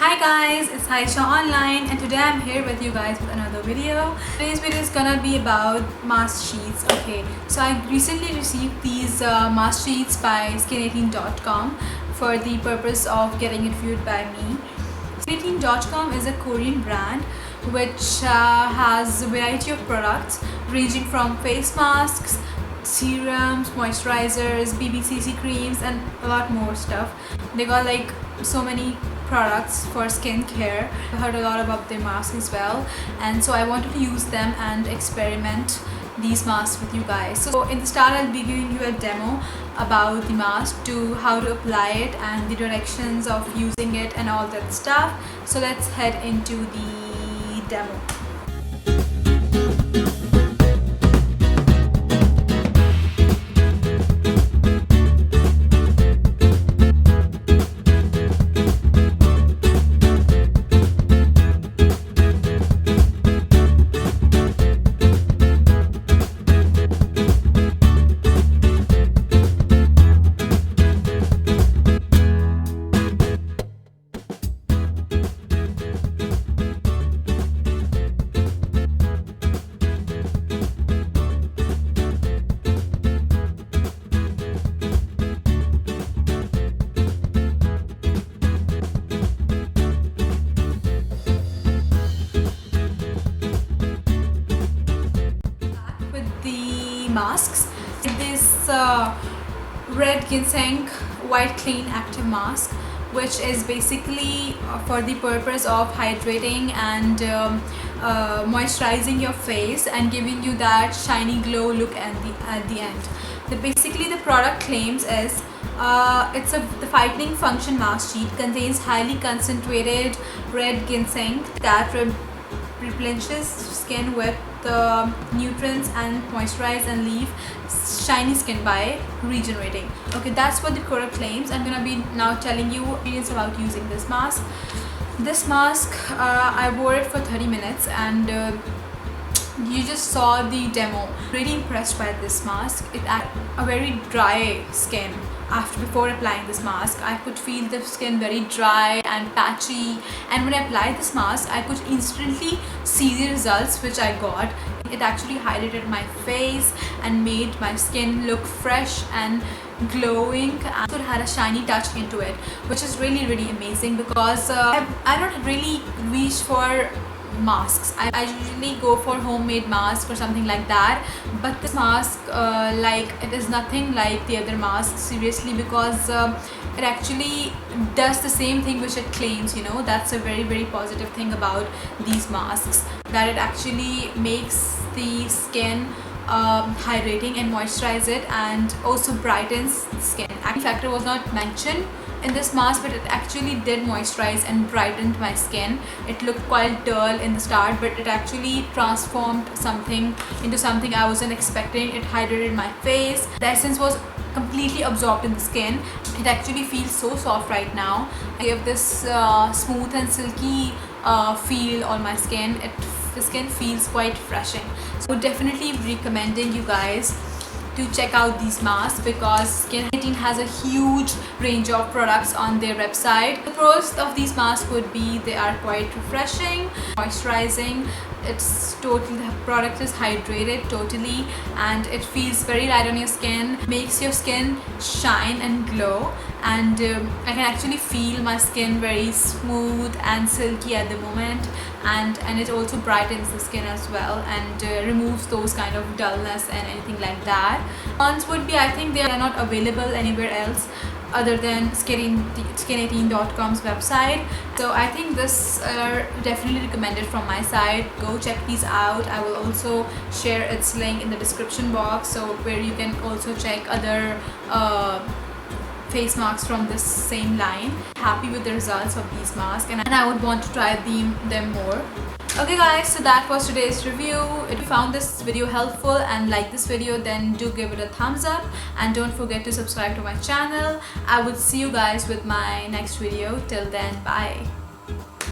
Hi guys, it's Aisha Online and today I'm here with you guys with another video. Today's video is gonna be about mask sheets. Okay, so I recently received these mask sheets by Skin18.com for the purpose of getting it reviewed by me. Skin18.com is a Korean brand which has a variety of products ranging from face masks, serums, moisturizers, BBCC creams and a lot more stuff. They got like so many products for skincare. I heard a lot about their masks as well, and so I wanted to use them and experiment these masks with you guys. So in the start I'll be giving you a demo about the mask, to how to apply it and the directions of using it and all that stuff. So let's head into the demo. Masks, this red ginseng white clean active mask, which is basically for the purpose of hydrating and moisturizing your face and giving you that shiny glow look at the end. Basically the product claims is the Whitening Function Mask Sheet contains highly concentrated red ginseng that replenishes skin with the nutrients and moisturize and leave shiny skin by regenerating. Okay, that's what the product claims. I'm gonna be now telling you experience about using this mask. This mask, I wore it for 30 minutes and you just saw the demo. Really impressed by this mask. It had a very dry skin. Before applying this mask, I could feel the skin very dry and patchy, and when I applied this mask I could instantly see the results which I got. It actually hydrated my face and made my skin look fresh and glowing, and it had a shiny touch into it, which is really amazing because I don't really reach for masks. I usually go for homemade mask or something like that, but this mask it is nothing like the other masks, seriously, because it actually does the same thing which it claims. You know, that's a very positive thing about these masks, that it actually makes the skin hydrating and moisturize it, and also brightens the skin. Acne factor was not mentioned in this mask, but it actually did moisturize and brightened my skin. It looked quite dull in the start, but it actually transformed something into something I wasn't expecting. It hydrated my face. The essence was completely absorbed in the skin. It actually feels so soft right now. I give this smooth and silky feel on my skin. The skin feels quite refreshing. So definitely recommending you guys to check out these masks, because Skin18 has a huge range of products on their website. The pros of these masks would be they are quite refreshing, moisturizing. The product is hydrated totally, and it feels very light on your skin, makes your skin shine and glow, and I can actually feel my skin very smooth and silky at the moment, and it also brightens the skin as well, and removes those kind of dullness and anything like that. Cons would be, I think they are not available anywhere else other than Skin18.com's website. So I think this are definitely recommended from my side. Go check these out. I will also share its link in the description box, so where you can also check other face masks from this same line. Happy with the results of these masks, and I would want to try them more. Okay guys, so that was today's review. If you found this video helpful and like this video, then do give it a thumbs up, and don't forget to subscribe to my channel. I will see you guys with my next video. Till then, bye.